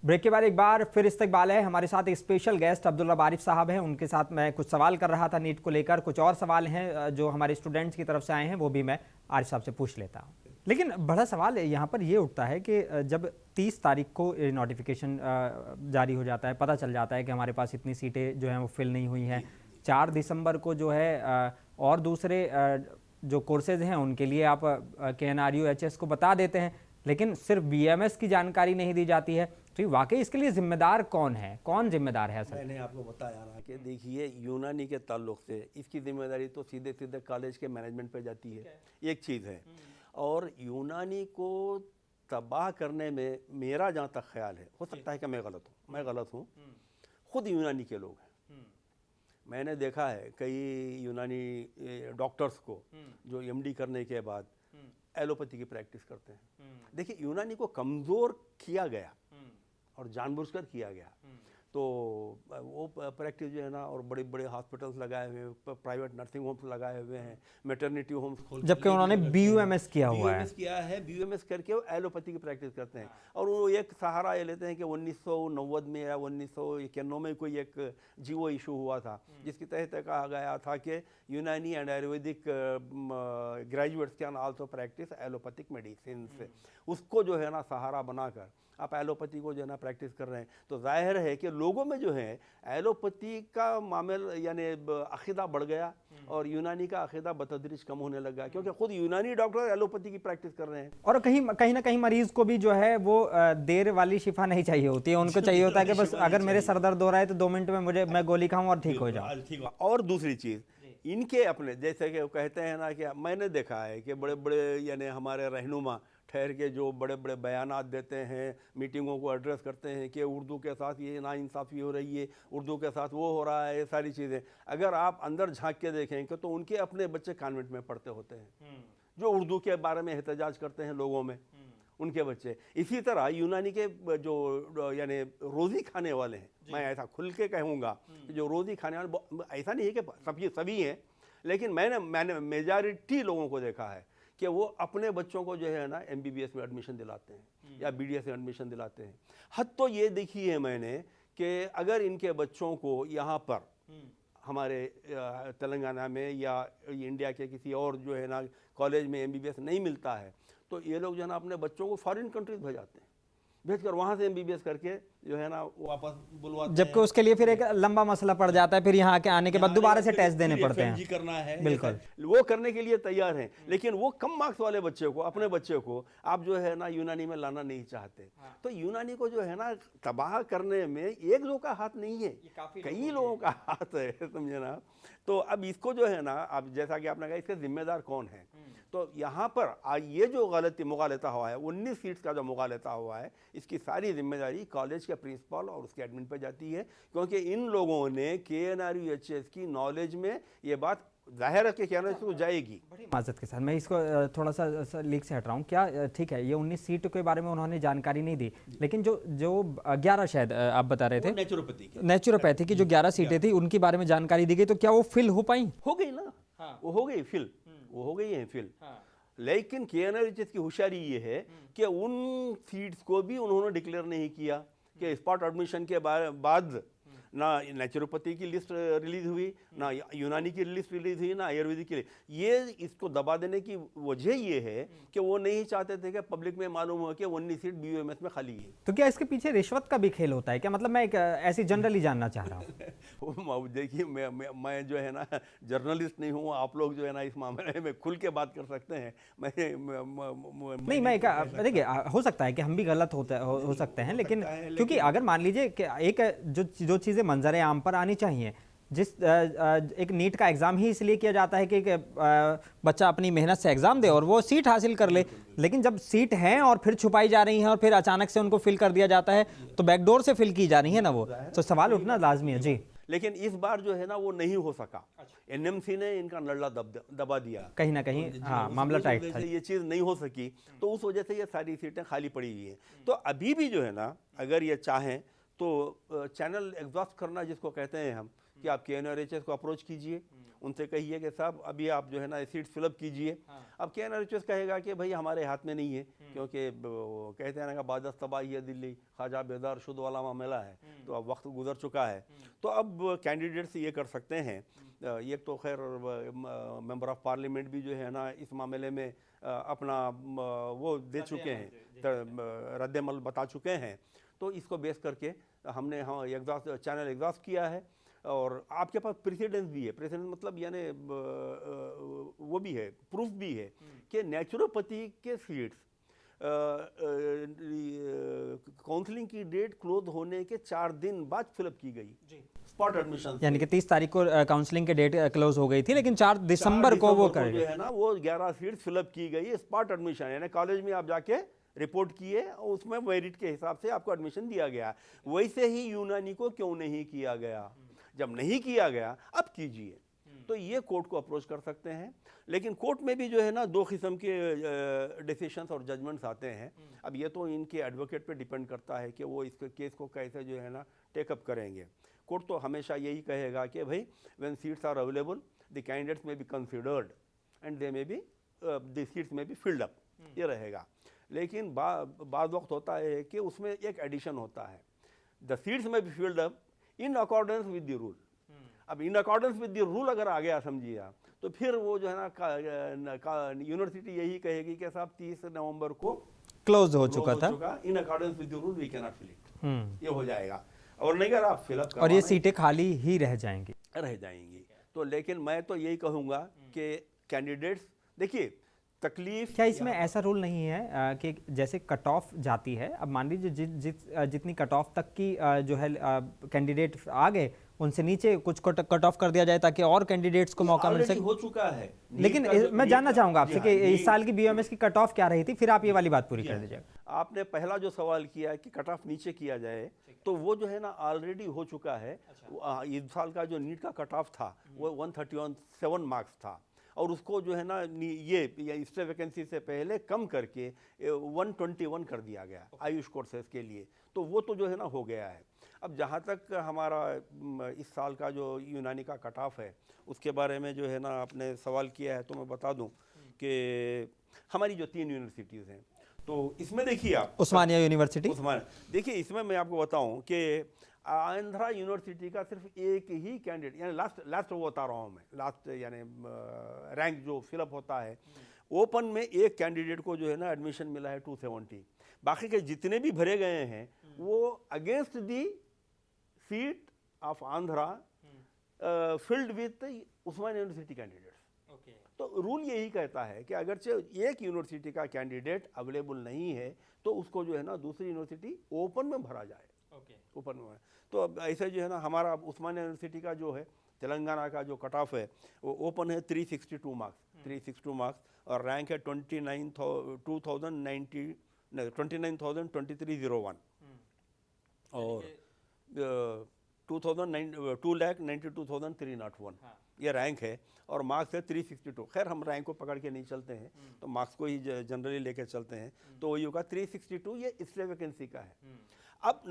Break के बाद एक बार फिर इस्तकबाल है। हमारे साथ एक स्पेशल गेस्ट अब्दुल रब्बाह आरिफ साहब हैं। उनके साथ मैं कुछ सवाल कर रहा था नीट को लेकर। कुछ और सवाल हैं जो हमारे स्टूडेंट्स की तरफ से आए हैं, वो भी मैं आरिफ साहब से पूछ लेता हूँ। लेकिन बड़ा सवाल यहाँ पर ये उठता है कि जब 30 तारीख को नोटिफिकेशन जारी हो जाता है, पता चल जाता है कि हमारे पास इतनी सीटें जो हैं वो फिल नहीं हुई हैं। 4 दिसंबर को जो है और दूसरे जो कोर्सेज हैं उनके लिए आप KNRU HS को बता देते हैं, लेकिन सिर्फ BMS की जानकारी नहीं दी जाती है। तो वाकई इसके लिए जिम्मेदार कौन है, कौन जिम्मेदार है सर? मैंने आपको बताया ना कि देखिए यूनानी के ताल्लुक से इसकी जिम्मेदारी तो सीधे सीधे कॉलेज के मैनेजमेंट पे जाती है, एक चीज़ है। और यूनानी को तबाह करने में मेरा जहाँ तक ख्याल है, हो सकता है कि मैं गलत हूँ, खुद यूनानी के लोग हैं। मैंने देखा है कई यूनानी डॉक्टर्स को जो MD करने के बाद एलोपैथी की प्रैक्टिस करते हैं। देखिए यूनानी को कमज़ोर किया गया और जानबूझकर किया गया, तो वो प्रैक्टिस जो है ना, और बड़े बड़े हॉस्पिटल्स लगाए हुए हैं, प्राइवेट नर्सिंग होम्स लगाए हुए हैं, मैटरनिटी होम्स खोल, जबकि उन्होंने BUMS किया हुआ है। BUMS करके वो एलोपैथी की प्रैक्टिस करते हैं। और वो एक सहारा ये लेते हैं कि 1990 में या 1991 में कोई एक GO इशू हुआ था, जिसके तहत कहा गया था कि यूनानी and Ayurvedic graduates can also practice allopathic medicine. उसको जो है ना सहारा बनाकर आप एलोपैथी को जो है ना प्रैक्टिस कर रहे हैं, तो जाहिर है कि लोगों में जो है एलोपैथी का मामला यानी अकीदा बढ़ गया और यूनानी का अकीदा बतदरीज कम होने लगा, क्योंकि खुद यूनानी डॉक्टर एलोपैथी की प्रैक्टिस कर रहे हैं। और कहीं ना कहीं मरीज को भी जो है वो देर वाली शिफा नहीं चाहिए होती है, उनको चाहिए होता है कि बस अगर मेरे सर दर्द हो रहा है तो 2 मिनट में मैं गोली खाऊं और ठीक हो जाऊं। और दूसरी चीज़, इनके अपने जैसे कि कहते हैं ना कि मैंने देखा है कि बड़े बड़े यानी हमारे रहनुमा ठहर के जो बड़े बड़े बयानात देते हैं, मीटिंगों को एड्रेस करते हैं कि उर्दू के साथ ये नाइंसाफ़ी हो रही है, उर्दू के साथ वो हो रहा है, ये सारी चीज़ें अगर आप अंदर झांक के देखेंगे तो उनके अपने बच्चे कॉन्वेंट में पढ़ते होते हैं, जो उर्दू के बारे में एहतजाज करते हैं लोगों में, उनके बच्चे। इसी तरह यूनानी के जो यानी रोज़ी खाने वाले हैं, मैं ऐसा खुल के कहूँगा कि जो रोज़ी खाने वाले, ऐसा नहीं है कि सभी हैं, लेकिन मैंने मेजॉरिटी लोगों को देखा है कि वो अपने बच्चों को जो है ना MBBS में एडमिशन दिलाते हैं या BDS में एडमिशन दिलाते हैं। हद तो ये देखी है मैंने कि अगर इनके बच्चों को यहाँ पर हमारे तेलंगाना में या इंडिया के किसी और जो है ना कॉलेज में MBBS नहीं मिलता है, तो ये लोग जो है ना अपने बच्चों को फॉरेन कंट्रीज भेजाते हैं, भेजकर वहाँ से MBBS करके जो है ना वापस बुलवाते हैं। जबकि उसके लिए फिर एक लंबा मसला पड़ जाता है, फिर यहाँ के आने के बाद दोबारा से टेस्ट देने पड़ते हैं। करना है, बिल्कुल, वो करने के लिए तैयार हैं, लेकिन वो कम मार्क्स वाले बच्चे को, अपने बच्चे को आप जो है ना यूनानी में लाना नहीं चाहते। तो यूनानी को जो है ना तबाह करने में एक दो का हाथ नहीं है, कई लोगों का हाथ है, समझे ना। तो अब इसको जो है ना, अब जैसा कि आपने कहा, इसके जिम्मेदार कौन है? तो यहाँ पर ये जो मुगालता हुआ है, 19 सीट्स का जो मुगालता हुआ है, इसकी सारी जिम्मेदारी कॉलेज के प्रिंसिपल और उसके एडमिन पर जाती है, क्योंकि इन लोगों ने KNRU HS की नॉलेज में ये बात जाहिर है कि KNRU को जाएगी। बड़ी माजरत के साथ मैं इसको थोड़ा सा लीक से हट रहा हूँ। क्या ठीक है, ये 19 सीट के बारे में उन्होंने जानकारी नहीं दी, लेकिन जो 11 शायद आप बता रहे थे नेचुरोपैथी की जो 11 सीटें थी उनके बारे में जानकारी दी गई, तो क्या वो फिल हो पाई? हो गई ना, वो हो गई फिल, वो हो गई है फिल। लेकिन KNRU HS की होशियारी ये है कि उन सीट्स को भी उन्होंने डिक्लेयर नहीं किया कि स्पॉट एडमिशन के बाद ना नेचुरोपैथी की लिस्ट रिलीज हुई, ना यूनानी की लिस्ट रिलीज हुई, ना आयुर्वेदिक की। ये इसको दबा देने की वजह ये है कि वो नहीं चाहते थे कि पब्लिक में मालूम हो कि 19 सीट BUMS में खाली है। तो क्या इसके पीछे रिश्वत का भी खेल होता है क्या? मतलब मैं एक ऐसी जनरली जानना चाह रहा हूँ। देखिए मैं जो है ना जर्नलिस्ट नहीं हूँ, आप लोग जो है ना इस मामले में खुल के बात कर सकते हैं। नहीं, मैं देखिए हो सकता है कि हम भी गलत हो सकते हैं, लेकिन क्योंकि अगर मान लीजिए कि एक जो चीज़ें मंजर आम पर आनी चाहिए, एक नीट का एग्ज़ाम ही इसलिए किया जाता है कि बच्चा अपनी मेहनत से एग्ज़ाम दे और वो सीट हासिल कर ले, लेकिन जब सीट हैं और फिर छुपाई जा रही हैं और फिर अचानक से उनको फिल कर दिया जाता है, तो बैकडोर से फिल की जा रही है ना, वो तो सवाल उठना लाजमी है। जी, लेकिन इस बार जो है ना वो नहीं हो सका। NMC ने इनका नल्ला दबा दिया कहीं ना कहीं। हाँ, मामला टाइट था, ये चीज़ नहीं हो सकी, तो उस वजह से ये सारी सीटें खाली पड़ी हुई हैं। तो अभी भी जो है ना, अगर ये चाहें तो चैनल एग्जॉस्ट करना जिसको कहते हैं हम, कि आप KNRHS को अप्रोच कीजिए, उनसे कहिए कि साहब अभी आप जो है ना सीट्स फिलअप कीजिए। अब KNRHS कहेगा कि भाई हमारे हाथ में नहीं है, क्योंकि वो कहते हैं ना कि बादस तबाही है दिल्ली, ख्वाजा बेदार शुद्ध वाला मामला है, तो अब वक्त गुजर चुका है। तो अब कैंडिडेट्स ये कर सकते हैं, ये तो खैर मेंबर ऑफ पार्लियामेंट भी जो है ना इस मामले में अपना वो दे चुके हैं, रद्दमल बता चुके हैं। तो इसको बेस करके हमने एग्जॉस्ट चैनल एग्जॉस्ट किया है। और आपके पास प्रेसिडेंस भी है, प्रेसिडेंस मतलब यानी वो भी है, प्रूफ भी है कि नेचुरोपैथी के सीट्स काउंसलिंग की डेट क्लोज होने के 4 दिन बाद फिलअप की गई, स्पॉट एडमिशन, यानी कि 30 तारीख को काउंसलिंग की डेट क्लोज हो गई थी, लेकिन 4 दिसंबर को वो जो है ना वो 11 सीट्स फिलअप की गई स्पॉट एडमिशन, यानी कॉलेज में आप जाके रिपोर्ट किए और उसमें मेरिट के हिसाब से आपको एडमिशन दिया गया। वैसे ही यूनानी को क्यों नहीं किया गया? जब नहीं किया गया अब कीजिए। तो ये कोर्ट को अप्रोच कर सकते हैं, लेकिन कोर्ट में भी जो है ना 2 किस्म के डिसीशंस और जजमेंट्स आते हैं। अब ये तो इनके एडवोकेट पे डिपेंड करता है कि वो इस केस को कैसे जो है ना टेकअप करेंगे। कोर्ट तो हमेशा यही कहेगा कि भाई when seats are available the candidates may be considered and they may be the seats में बी फिल्ड अप, ये रहेगा। लेकिन बाद वक्त होता है कि उसमें एक एडिशन होता है, द सीट्स में be filled up in accordance with the rule. अब in accordance with the rule अगर आ गया समझिए आप, तो फिर वो जो है ना यूनिवर्सिटी यही कहेगी कि साहब 30 नवंबर को क्लोज हो चुका था, in accordance with the rule we can not fill it, ये हो जाएगा। और नहीं अगर आप फिलअप और ये सीटें खाली ही रह जाएंगी। तो लेकिन मैं तो यही कहूँगा कि कैंडिडेट्स देखिए तकलीफ, क्या इसमें ऐसा रूल नहीं है कि जैसे कट ऑफ जाती है, अब मान लीजिए जितनी कट ऑफ तक की जो है कैंडिडेट आ गए, उनसे नीचे कुछ कट ऑफ कर दिया जाए ताकि और कैंडिडेट्स को मौका मिल सके? हो चुका है। लेकिन मैं जानना चाहूंगा आपसे कि इस साल की BOMS की कट ऑफ क्या रही थी, फिर आप ये वाली बात पूरी कर दीजिएगा। आपने पहला जो सवाल किया कि कट ऑफ नीचे किया जाए, तो वो जो है ना ऑलरेडी हो चुका है। इस साल का जो नीट का कट ऑफ था वो 137 मार्क्स था, और उसको जो है ना ये इससे वैकेंसी से पहले कम करके 121 कर दिया गया आयुष कोर्सेज के लिए। तो वो तो जो है ना हो गया है। अब जहाँ तक हमारा इस साल का जो यूनानी का कट ऑफ है उसके बारे में जो है ना आपने सवाल किया है, तो मैं बता दूं कि हमारी जो 3 यूनिवर्सिटीज़ हैं, तो इसमें देखिए आप उस्मानिया यूनिवर्सिटी, देखिए इसमें मैं आपको बताऊं कि आंध्रा यूनिवर्सिटी का सिर्फ एक ही कैंडिडेट, यानी लास्ट वो बता रहा हूँ मैं, लास्ट यानी रैंक जो फिलअप होता है ओपन में, एक कैंडिडेट को जो है ना एडमिशन मिला है 270। बाकी के जितने भी भरे गए हैं वो against the seat of Andhra filled with Osmania university candidates. तो रूल यही कहता है कि अगरचे एक यूनिवर्सिटी का कैंडिडेट अवेलेबल नहीं है तो उसको जो है ना दूसरी यूनिवर्सिटी ओपन में भरा जाए, ओपन में। तो अब ऐसे जो है ना हमारा उस्मानिया यूनिवर्सिटी का जो है तेलंगाना का जो कट ऑफ है वो ओपन है 362 मार्क्स, और रैंक है 29,2301 और 2,92,301 ये रैंक है, और मार्क्स है 362। खैर हम रैंक को पकड़ के नहीं चलते हैं, तो मार्क्स को ही जनरली लेके चलते हैं। तो वही होगा 362, ये इसलिए वैकेंसी का है। अब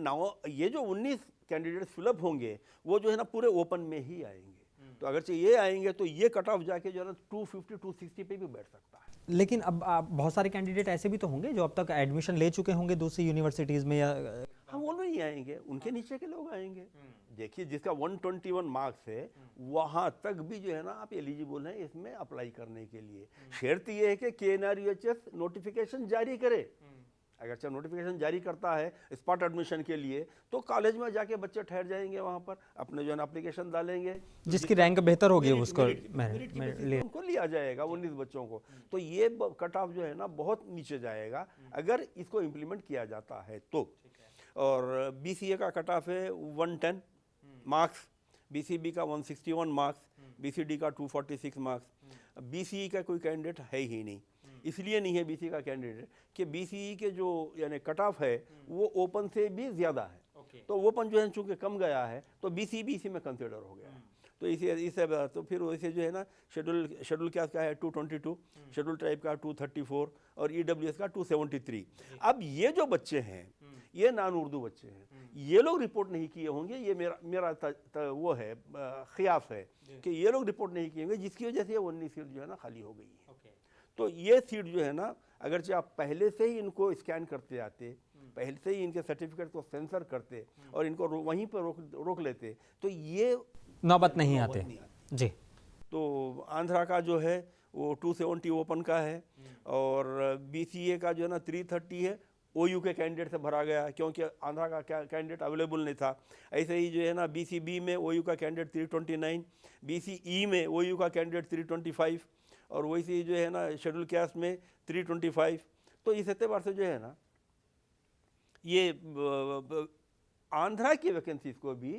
ये जो 19 कैंडिडेट्स फिलअप होंगे वो जो है ना पूरे ओपन में ही आएंगे। तो अगर ये आएंगे तो ये कट ऑफ जाके जो है ना 250-260 पे भी बैठ सकता है। लेकिन अब बहुत सारे कैंडिडेट ऐसे भी तो होंगे जो अब तक एडमिशन ले चुके होंगे दूसरी यूनिवर्सिटीज में, या हम वो नहीं आएंगे, उनके नीचे के लोग आएंगे। देखिए जिसका 121 मार्क्स है वहां तक भी जो है ना आप एलिजिबल हैं इसमें अप्लाई करने के लिए। शर्त ये है कि KNRHS नोटिफिकेशन जारी करे। अगर नोटिफिकेशन जारी करता है स्पॉट एडमिशन के लिए तो कॉलेज में जाके बच्चे ठहर जाएंगे, वहाँ पर अपने जो है एप्लीकेशन डालेंगे, जिसकी रैंक बेहतर होगी उसको उनको लिया जाएगा 19 बच्चों को। तो ये कट ऑफ जो है ना बहुत नीचे जाएगा अगर इसको इम्प्लीमेंट किया जाता है तो। और BCA का कट ऑफ है 110 मार्क्स, BCB का 161 मार्क्स, BCD का 246 मार्क्स। BCE का कोई कैंडिडेट है ही नहीं, इसलिए नहीं है BCE का कैंडिडेट कि BCE के जो यानी कट ऑफ है वो ओपन से भी ज़्यादा है। तो ओपन जो है चूँकि कम गया है तो BCE भी इसी में कंसिडर हो गया। तो इसे तो फिर वैसे जो है ना शेड्यूल कास्ट का है 222, शेड्यूल ट्राइब का 234 और EWS का 273। अब ये जो बच्चे हैं ये नॉन उर्दू बच्चे हैं, ये लोग रिपोर्ट नहीं किए होंगे, ये मेरा वो है ख्यास है कि ये लोग रिपोर्ट नहीं किए होंगे, जिसकी वजह से ये 19 सीट जो है ना खाली हो गई है। तो ये सीट जो है ना, अगरचे आप पहले से ही इनको स्कैन करते जाते, पहले से ही इनके सर्टिफिकेट को सेंसर करते और इनको वहीं पर रोक लेते, तो ये नौबत नहीं आते जी। तो आंध्रा का जो है वो 270 ओपन का है और BCA का जो है ना 330 है, OU के कैंडिडेट से भरा गया क्योंकि आंध्रा का कैंडिडेट अवेलेबल नहीं था। ऐसे ही जो है ना BCB में OU का कैंडिडेट 329, BCE में OU का कैंडिडेट 325 और वैसे जो है ना शेड्यूल कास्ट में 325। तो इस एतबार से जो है ना ये आंध्रा की वैकेंसीज को भी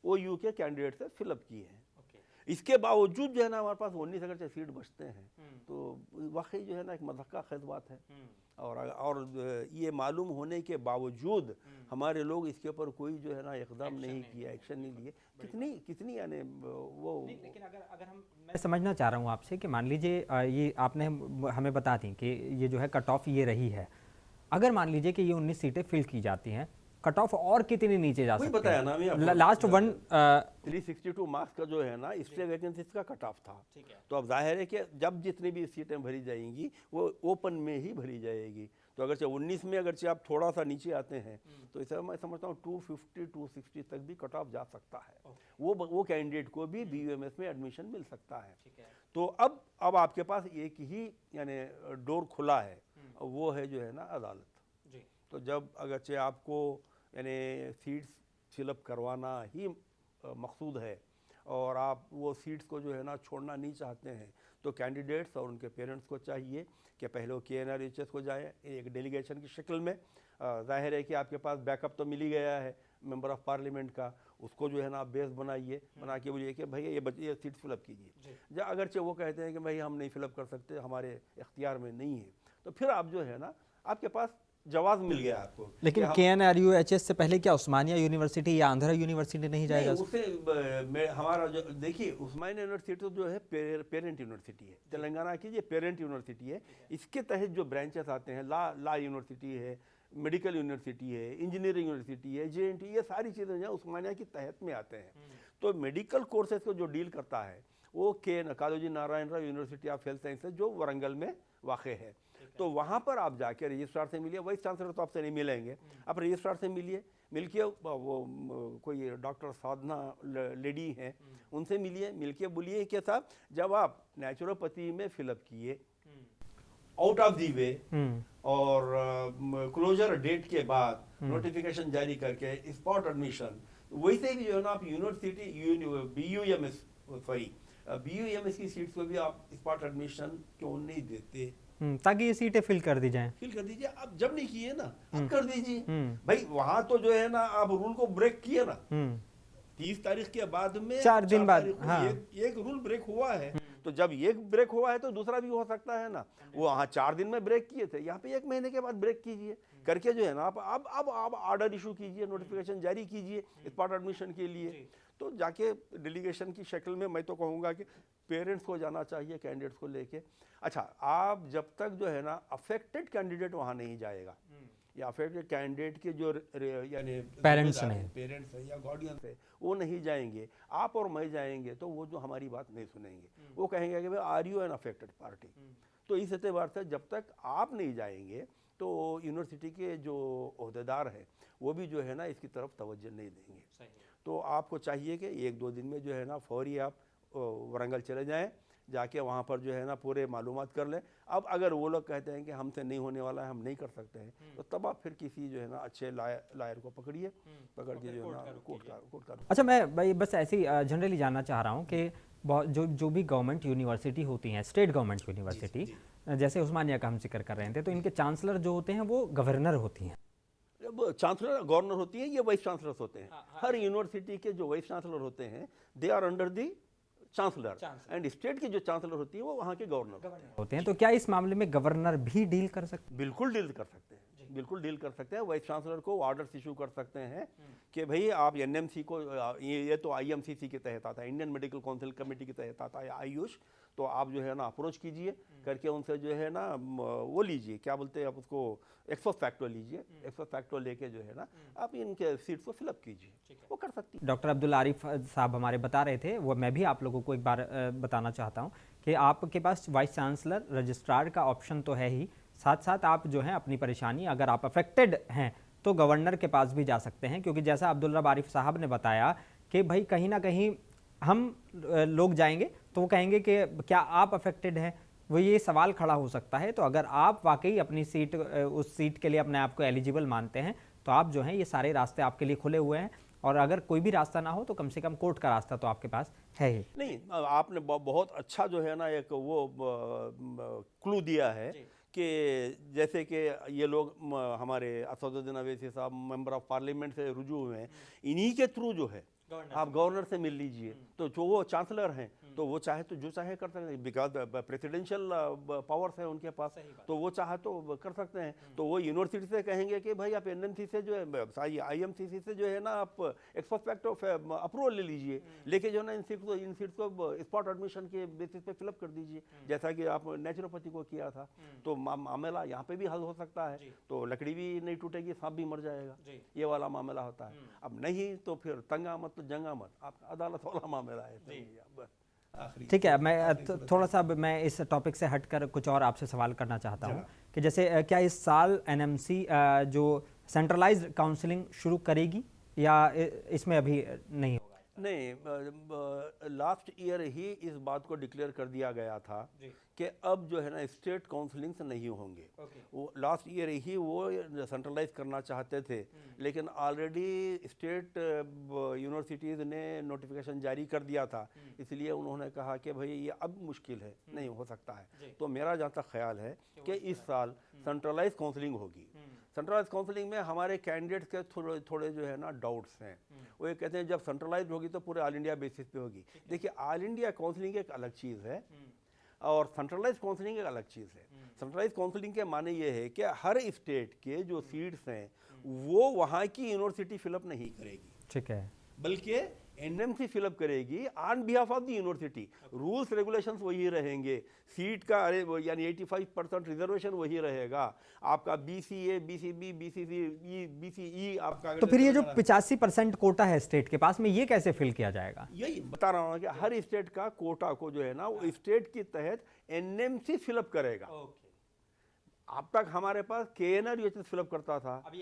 OU के कैंडिडेट से फिलअप किए हैं। इसके बावजूद जो है ना हमारे पास 19 अगर सीट बचते हैं तो वाकई जो है ना एक मज़क्का खेज बात है। और ये मालूम होने के बावजूद हमारे लोग इसके ऊपर कोई जो है ना इकदाम नहीं किया, एक्शन नहीं लिए। कितनी यानी वो लेकिन अगर मैं समझना चाह रहा हूँ आपसे कि मान लीजिए ये आपने हमें बता दी कि ये जो है कट ऑफ ये रही है, अगर मान लीजिए कि ये 19 सीटें फिल की जाती हैं, कट ऑफ और कितनी नीचे जा सकती है? बताया ना मैं, लास्ट 362 मार्क्स का जो है ना इसलिए वैकेंसीज का कट ऑफ था। तो अब जाहिर है कि जब जितनी भी सीटें भरी जाएंगी वो ओपन में ही भरी जाएगी। तो अगर 19 में अगर आप थोड़ा सा नीचे आते हैं तो इसे मैं समझता हूँ 250-260 तक भी कट ऑफ जा सकता है। वो कैंडिडेट को भी BUMS में एडमिशन मिल सकता है। तो अब आपके पास एक ही यानी डोर खुला है, वो है जो है ना अदालत। तो जब अगरचे आपको यानी सीट्स फिलअप करवाना ही मकसूद है और आप वो सीट्स को जो है ना छोड़ना नहीं चाहते हैं, तो कैंडिडेट्स और उनके पेरेंट्स को चाहिए कि पहले वो KNRHS को जाए एक डेलीगेशन की शक्ल में। जाहिर है कि आपके पास बैकअप तो मिल ही गया है मेंबर ऑफ पार्लियामेंट का, उसको जो है ना आप बेस बनाइए, बना के बोलिए कि भैया ये सीट फिलअप कीजिए। जब अगरचे वो कहते हैं कि भाई हम नहीं फिलअप कर सकते, हमारे इख्तियार में नहीं है, तो फिर आप जो है ना आपके पास जवाब मिल गया आपको। लेकिन KNRUHS से पहले क्या उस्मानिया यूनिवर्सिटी या आंध्रा यूनिवर्सिटी नहीं जाएगा? उससे हमारा जो देखिए उस्मानिया यूनिवर्सिटी तो जो है पेरेंट यूनिवर्सिटी है, तेलंगाना की ये पेरेंट यूनिवर्सिटी है। इसके तहत जो ब्रांचेस आते हैं, ला यूनिवर्सिटी है, मेडिकल यूनिवर्सिटी है, इंजीनियरिंग यूनिवर्सिटी है, JNT, ये सारी चीज़ें जो उस्मानिया की तहत में आते हैं। तो मेडिकल कोर्सेज को जो डील करता है वो Kaloji Narayan Rao university of health sciences जो वरंगल में वाक़ है। तो वहाँ पर आप जाके रजिस्ट्रार से मिलिए, वाइस चांसलर तो आपसे नहीं मिलेंगे, आप रजिस्ट्रार से मिलके वो कोई डॉक्टर साधना लेडी हैं उनसे मिलके बोलिए कि साहब जब आप नेचुरोपैथी में फिलअप किए आउट ऑफ दी वे और क्लोजर डेट के बाद नोटिफिकेशन जारी करके स्पॉट एडमिशन, वैसे भी जो है ना आप यूनिवर्सिटी BUMS की सीट्स को भी आप स्पॉट एडमिशन क्यों नहीं देते, ताकि ये सीटें फिल कर दी जाएं। फिल कर दीजिए। आप जब नहीं किए ना अब कर दीजिए भाई। वहां तो जो है ना आप रूल को ब्रेक किए ना, 30 तारीख के बाद में 4 दिन बाद एक रूल ब्रेक हुआ है। तो जब एक ब्रेक हुआ है तो दूसरा भी हो सकता है ना। वो वहाँ 4 दिन में ब्रेक किए थे, यहाँ पे 1 महीने के बाद ब्रेक कीजिए करके जो है ना आप ऑर्डर इशू कीजिए, नोटिफिकेशन जारी कीजिए स्पॉट एडमिशन के लिए। तो जाके डेलीगेशन की शक्ल में मैं तो कहूँगा कि पेरेंट्स को जाना चाहिए कैंडिडेट्स को लेके। अच्छा, आप जब तक जो है ना अफेक्टेड कैंडिडेट वहाँ नहीं जाएगा या अफेक्टेड कैंडिडेट के जो यानी पेरेंट्स है या गार्डियंस है वो नहीं जाएंगे, आप और मैं जाएंगे तो वो जो हमारी बात नहीं सुनेंगे, वो कहेंगे कि भाई are you an affected party. तो इस एतबार से जब तक आप नहीं जाएंगे तो यूनिवर्सिटी के जो ओहदेदार हैं वो भी जो है ना इसकी तरफ तवज्जो नहीं देंगे। तो आपको चाहिए कि 1-2 दिन में जो है ना फौरी आप वरंगल चले जाएं, जाके वहाँ पर जो है ना पूरे मालूमात कर लें। अब अगर वो लोग कहते हैं कि हमसे नहीं होने वाला है, हम नहीं कर सकते हैं, तो तब आप फिर किसी जो है ना अच्छे लायर को पकड़ के जो है ना कोर्ट का। अच्छा, मैं भाई बस ऐसे ही जनरली जानना चाह रहा हूँ कि जो भी गवर्नमेंट यूनिवर्सिटी होती हैं, स्टेट गवर्नमेंट यूनिवर्सिटी, जैसे उस्मानिया का हम जिक्र कर रहे थे, तो इनके चांसलर जो होते हैं वो गवर्नर होती हैं। चांसलर गवर्नर होती है, ये वाइस चांसलर्स होते हैं। हर यूनिवर्सिटी के जो वाइस चांसलर होते हैं they are under the chancellor, and state की जो चांसलर होती है वो वहाँ के गवर्नर होते हैं। तो क्या इस मामले में गवर्नर भी डील कर सकते हैं? बिल्कुल डील कर सकते हैं। बिल्कुल डील कर सकते हैं। वाइस चांसलर को ऑर्डर्स इशू कर सकते हैं कि भाई आप एनएमसी को, ये तो आईएमसीसी के तहत आता है, इंडियन मेडिकल काउंसिल कमेटी के तहत आता है, आयुष, तो आप जो है ना अप्रोच कीजिए करके उनसे जो है ना वो लीजिए, क्या बोलते हैं आप उसको, एक्सपोस्ट फैक्टो लीजिए। एक्सपोस्ट फैक्टो लेके जो है ना आप इनके सीट्स को फिलअप कीजिए, वो कर सकती है। डॉक्टर अब्दुल्ला आरिफ साहब हमारे बता रहे थे, वो मैं भी आप लोगों को एक बार बताना चाहता हूँ कि आपके पास वाइस चांसलर रजिस्ट्रार का ऑप्शन तो है ही, साथ साथ आप जो है अपनी परेशानी, अगर आप अफेक्टेड हैं तो गवर्नर के पास भी जा सकते हैं, क्योंकि जैसा अब्दुल्ला आरिफ साहब ने बताया कि भाई कहीं ना कहीं हम लोग जाएंगे तो वो कहेंगे कि क्या आप अफेक्टेड हैं, वो ये सवाल खड़ा हो सकता है। तो अगर आप वाकई अपनी सीट, उस सीट के लिए अपने आप को एलिजिबल मानते हैं तो आप जो हैं ये सारे रास्ते आपके लिए खुले हुए हैं, और अगर कोई भी रास्ता ना हो तो कम से कम कोर्ट का रास्ता तो आपके पास है ही। नहीं, आपने बहुत अच्छा जो है ना एक वो क्लू दिया है कि जैसे कि ये लोग हमारे असदुद्दीन अवैसी साहब मेंबर ऑफ पार्लियामेंट से रुजू हुए हैं, इन्हीं के थ्रू जो है आप गवर्नर से मिल लीजिए, तो जो वो चांसलर हैं तो वो चाहे तो जो चाहे कर सकते हैं, बिकॉज प्रेसिडेंशियल पावर्स है उनके पास, तो वो चाहे तो कर सकते हैं। तो वो यूनिवर्सिटी से कहेंगे कि भाई आप एनएमसी से जो है, आईएमसीसी से जो है ना आप एक्सपोस्ट फैक्टो अप्रूवल ले लीजिए, लेके जो है ना इन सीट्स को स्पॉट एडमिशन के बेसिस पे फिलअप कर दीजिए, जैसा कि आप नेचुरोपैथी को किया था। तो मामला यहाँ पे भी हल हो सकता है, तो लकड़ी भी नहीं टूटेगी, सांप भी मर जाएगा, ये वाला मामला होता है। अब नहीं तो फिर तंगा मत तो जंगा मत, आप अदालत वाला मामला है। ठीक है, मैं थोड़ा सा मैं इस टॉपिक से हटकर कुछ और आपसे सवाल करना चाहता हूँ कि जैसे क्या इस साल एनएमसी जो सेंट्रलाइज्ड काउंसलिंग शुरू करेगी या इसमें अभी नहीं होगा? नहीं, लास्ट ईयर ही इस बात को डिक्लेयर कर दिया गया था कि अब जो है ना स्टेट काउंसलिंग्स नहीं होंगे। वो लास्ट ईयर ही वो सेंट्रलाइज करना चाहते थे, लेकिन ऑलरेडी स्टेट यूनिवर्सिटीज़ ने नोटिफिकेशन जारी कर दिया था, इसलिए उन्होंने कहा कि भाई ये अब मुश्किल है, नहीं हो सकता है। तो मेरा जहाँ तक ख्याल है कि इस साल सेंट्रलाइज काउंसलिंग होगी। सेंट्रलाइज काउंसलिंग में हमारे कैंडिडेट्स के थोड़े थोड़े जो है ना डाउट्स हैं। वो ये कहते हैं जब सेंट्रलाइज होगी तो पूरे ऑल इंडिया बेसिस पे होगी। देखिए, ऑल इंडिया काउंसलिंग एक अलग चीज़ है और सेंट्रलाइज काउंसलिंग एक अलग चीज़ है। सेंट्रलाइज काउंसलिंग के माने ये है कि हर स्टेट के जो सीट्स हैं वो वहाँ की यूनिवर्सिटी फिलअप नहीं करेगी, ठीक है, बल्कि एनएमसी फिलअप करेगी on behalf of the university. Rules regulations वही रहेंगे, सीट का यानी 85% रिजर्वेशन वही रहेगा, आपका बीसीए, बीसीबी, बीसीसी, बीसीई आपका। तो फिर ये जो 85% कोटा है स्टेट के पास में, ये कैसे फिल किया जाएगा? यही बता रहा हूँ कि हर स्टेट का कोटा को जो है ना वो स्टेट के तहत एनएमसी फिलअप करेगा। अब तक हमारे पास केएनआर यूएचएस फिलअप करता था, अभी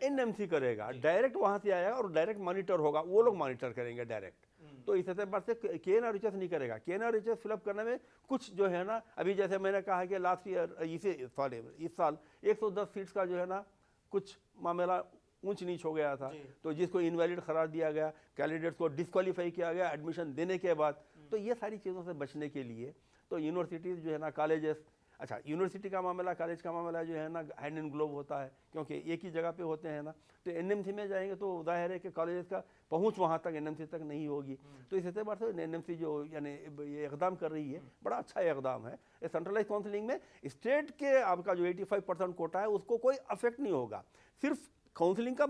एनएमसी करेगा, डायरेक्ट वहां से आएगा और डायरेक्ट मॉनिटर होगा, वो लोग मॉनिटर करेंगे डायरेक्ट। तो इस एतबार से केएनआर यूएचएस नहीं करेगा। केएनआर यूएचएस फिलअप करने में कुछ जो है ना, अभी जैसे मैंने कहा कि लास्ट ईयर इस साल 110 सीट्स का जो है ना कुछ मामला ऊंच नीच हो गया था, तो जिसको इनवैलिड करार दिया गया, कैंडिडेट्स को डिस्क्वालीफाई किया गया एडमिशन देने के बाद। तो ये सारी चीज़ों से बचने के लिए तो यूनिवर्सिटीज़ जो है ना, कॉलेजेस, अच्छा यूनिवर्सिटी का मामला, कॉलेज का मामला जो है ना हैंड इन ग्लोव होता है, क्योंकि एक ही जगह पे होते हैं ना। तो एनएमसी में जाएंगे तो जाहिर है कि कॉलेज का पहुंच वहां तक एनएमसी तक नहीं होगी। तो इस एतबार से एनएमसी जो यानी ये इकदाम कर रही है, बड़ा अच्छा इकदाम है। सेंट्रलाइज काउंसलिंग में स्टेट के आपका जो 85% कोटा है उसको कोई अफेक्ट नहीं होगा, सिर्फ काउंसलिंग का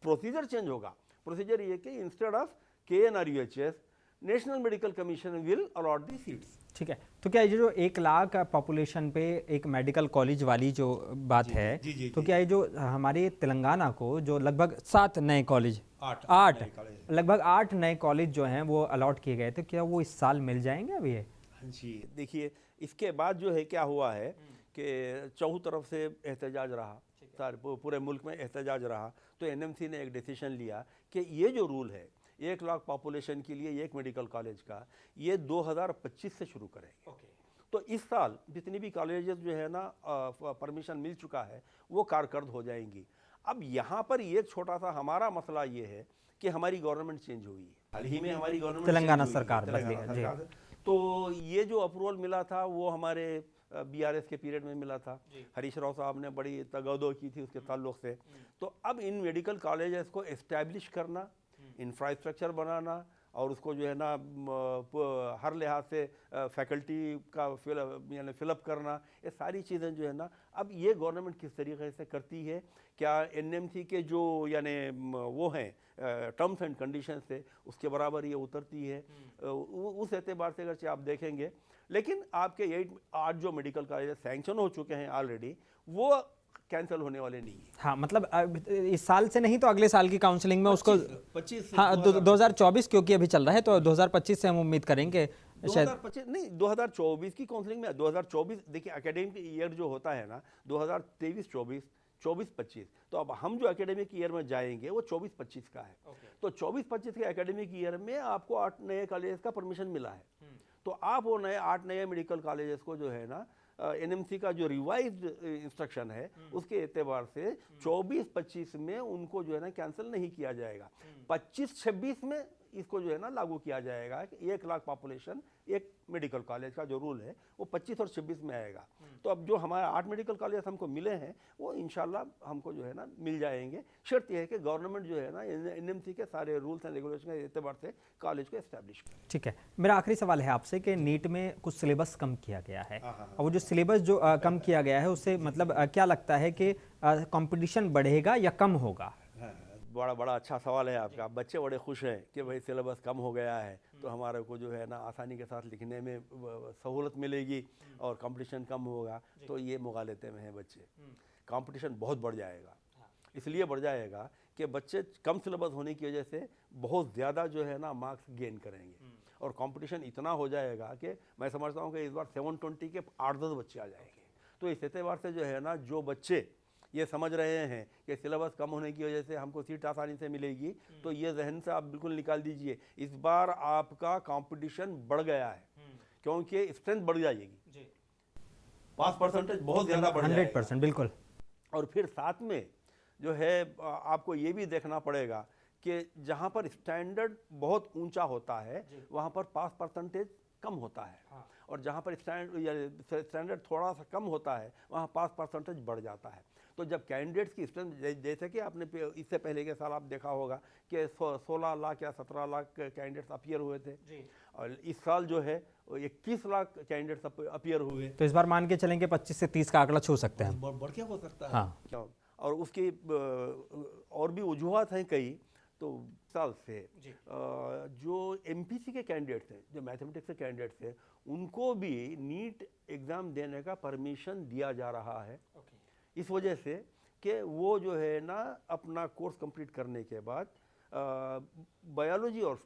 प्रोसीजर चेंज होगा। प्रोसीजर ये कि instead of KNR UHS, national medical commission will allot the seats. ठीक है, तो क्या ये जो 1 लाख पॉपुलेशन पे एक मेडिकल कॉलेज वाली जो बात है, तो क्या ये जो हमारे तेलंगाना को जो लगभग 7 नए कॉलेज, 8 लगभग 8 नए कॉलेज जो हैं वो अलॉट किए गए थे, क्या वो इस साल मिल जाएंगे अभी? जी देखिए, इसके बाद जो है क्या हुआ है कि चौहू तरफ से एहतजाज रहा, सारे पूरे मुल्क में एहतजाज रहा। तो एनएमसी ने एक डिसीजन लिया कि ये जो रूल है 1 लाख पॉपुलेशन के लिए एक मेडिकल कॉलेज का, ये 2025 से शुरू करेंगे। तो इस साल जितनी भी कॉलेजेस जो है ना परमिशन मिल चुका है वो कारकर्द हो जाएंगी। अब यहाँ पर एक छोटा सा हमारा मसला ये है कि हमारी गवर्नमेंट चेंज हुई है, हाल ही में हमारी गवर्नमेंट तेलंगाना सरकार बदली है। तो ये जो अप्रूवल मिला था वो हमारे बीआरएस के पीरियड में मिला था। हरीश राव साहब ने बड़ी तगदो की थी उसके ताल्लुक से। तो अब इन मेडिकल कॉलेजेस को एस्टैब्लिश करना, इंफ्रास्ट्रक्चर बनाना और उसको जो है ना हर लिहाज से फैकल्टी का यानी फिलअप करना, ये सारी चीज़ें जो है ना अब ये गवर्नमेंट किस तरीके से करती है, क्या एनएमसी के जो यानी वो हैं टर्म्स एंड कंडीशंस थे उसके बराबर ये उतरती है, उस एतबार से अगरचे आप देखेंगे। लेकिन आपके 8 जो मेडिकल कॉलेज सैंक्शन हो चुके हैं ऑलरेडी, वो कैंसिल होने वाले नहीं है। हाँ, मतलब इस साल से नहीं तो अगले साल की काउंसलिंग में उसको 25 हाँ 2024 क्योंकि अभी चल रहा है तो 2025 से हम उम्मीद करेंगे शायद 2025 नहीं 2024 की काउंसलिंग में 2024 देखिए एकेडमिक ईयर जो होता है ना 2023-24 24-25, तो अब हम जो एकेडमिक ईयर में जाएंगे वो 24-25 का है। तो 24-25 के एकेडमिक ईयर में आपको 8 नए कॉलेजेस का परमिशन मिला है, तो आप वो 8 नए मेडिकल कॉलेजेस को जो है ना एनएमसी का जो रिवाइज्ड इंस्ट्रक्शन है उसके एतबार से 24-25 में उनको जो है ना कैंसिल नहीं किया जाएगा। 25-26 में इसको जो है ना लागू किया जाएगा कि 1 लाख पॉपुलेशन एक मेडिकल कॉलेज का जो रूल है वो 25 और 26 में आएगा। तो अब जो हमारे 8 मेडिकल कॉलेज हमको मिले हैं वो इंशाल्लाह हमको जो है ना मिल जाएंगे। शर्त यह है कि गवर्नमेंट जो है ना एनएमसी के सारे रूल्स एंड रेगुलेशन के एतबार से कॉलेज को एस्टैब्लिश करे। ठीक है, मेरा आखिरी सवाल है आपसे कि नीट में कुछ सिलेबस कम किया गया है और वो जो सिलेबस जो कम किया गया है उससे मतलब क्या लगता है कि कंपटीशन बढ़ेगा या कम होगा? बड़ा अच्छा सवाल है आपका। बच्चे बड़े खुश हैं कि भाई सिलेबस कम हो गया है तो हमारे को जो है ना आसानी के साथ लिखने में सहूलत मिलेगी और कंपटीशन कम होगा, तो ये मुगालते में हैं बच्चे। कंपटीशन बहुत बढ़ जाएगा, इसलिए बढ़ जाएगा कि बच्चे कम सिलेबस होने की वजह से बहुत ज़्यादा जो है ना मार्क्स गेन करेंगे और कंपटीशन इतना हो जाएगा कि मैं समझता हूँ कि इस बार 720 के 8-10 बच्चे आ जाएंगे। तो इस एतबार से जो है ना जो बच्चे ये समझ रहे हैं कि सिलेबस कम होने की वजह से हमको सीट आसानी से मिलेगी, तो ये जहन से आप बिल्कुल निकाल दीजिए, इस बार आपका कंपटीशन बढ़ गया है क्योंकि स्ट्रेंथ बढ़ जाएगी, पास परसेंटेज बहुत ज़्यादा बढ़ जाएगा 100% बिल्कुल। और फिर साथ में जो है आपको ये भी देखना पड़ेगा कि जहाँ पर स्टैंडर्ड बहुत ऊंचा होता है वहाँ पर पास परसेंटेज कम होता है, और जहाँ पर स्टैंडर्ड थोड़ा सा कम होता है वहाँ पास परसेंटेज बढ़ जाता है। तो जब कैंडिडेट्स की स्ट्रेंथ, जैसे कि आपने इससे पहले के साल आप देखा होगा कि 16 लाख या 17 लाख कैंडिडेट्स अपीयर हुए थे और इस साल जो है 21 लाख कैंडिडेट्स अपीयर हुए। तो इस बार मान के चलेंगे 25 से 30 का आंकड़ा छू सकते हैं। बढ़ क्या हो सकता है। हाँ। क्या और उसकी और भी वजूहत हैं कई। तो साल से जो एमपीसी के कैंडिडेट्स हैं, जो मैथमेटिक्स के कैंडिडेट्स हैं, उनको भी नीट एग्ज़ाम देने का परमिशन दिया जा रहा है। इस वजह से कि वो जो है ना अपना कोर्स कंप्लीट करने के बाद बायोलॉजी और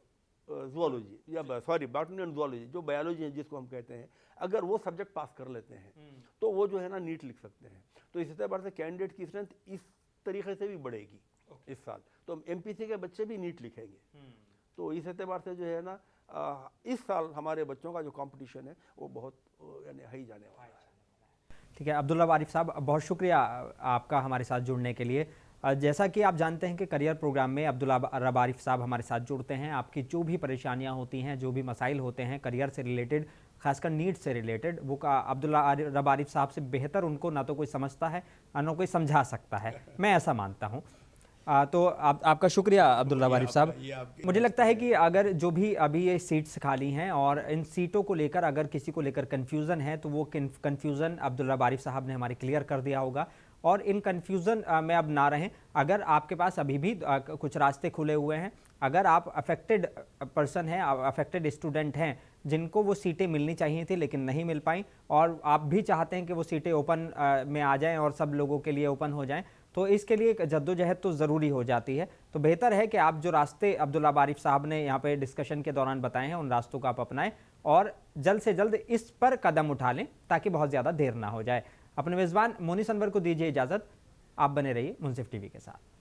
ज़ूलॉजी या बॉटनी एंड ज़ूलॉजी जो बायोलॉजी है जिसको हम कहते हैं, अगर वो सब्जेक्ट पास कर लेते हैं तो वो जो है ना नीट लिख सकते हैं। तो इस एतबार से कैंडिडेट की स्ट्रेंथ इस तरीके से भी बढ़ेगी इस साल। तो एमपीसी के बच्चे भी नीट लिखेंगे। तो इस एतबार से जो है ना इस साल हमारे बच्चों का जो कंपटीशन है वो बहुत यानी हाई जाने वाला है। ठीक है अब्दुल्ला बारिफ साहब, बहुत शुक्रिया आपका हमारे साथ जुड़ने के लिए। जैसा कि आप जानते हैं कि करियर प्रोग्राम में अब्दुल्ला बारिफ साहब हमारे साथ जुड़ते हैं। आपकी जो भी परेशानियां होती हैं, जो भी मसाइल होते हैं करियर से रिलेटेड, खासकर नीट से रिलेटेड, वो का अब्दुल्ला बारिफ साहब से बेहतर उनको ना तो कोई समझता है ना कोई समझा सकता है, मैं ऐसा मानता हूँ। तो आपका शुक्रिया अब्दुल्ला बारिफ साहब। मुझे लगता है कि अगर जो भी अभी ये सीट्स खाली हैं और इन सीटों को लेकर अगर किसी को लेकर कन्फ्यूज़न है तो वो कन्फ्यूज़न अब्दुल्ला बारिफ साहब ने हमारे क्लियर कर दिया होगा और इन कन्फ्यूज़न में अब ना रहें। अगर आपके पास अभी भी कुछ रास्ते खुले हुए हैं, अगर आप अफेक्टेड पर्सन हैं, अफेक्टेड स्टूडेंट हैं जिनको वो सीटें मिलनी चाहिए थी लेकिन नहीं मिल पाई और आप भी चाहते हैं कि वो सीटें ओपन में आ जाएं और सब लोगों के लिए ओपन हो जाएं, तो इसके लिए जद्दोजहद तो ज़रूरी हो जाती है। तो बेहतर है कि आप जो रास्ते अब्दुल्ला बारिफ साहब ने यहाँ पे डिस्कशन के दौरान बताए हैं उन रास्तों को आप अपनाएं और जल्द से जल्द इस पर कदम उठा लें ताकि बहुत ज़्यादा देर ना हो जाए। अपने मेज़बान मोनिस अनवर को दीजिए इजाज़त। आप बने रहिए मुंसिफ टीवी के साथ।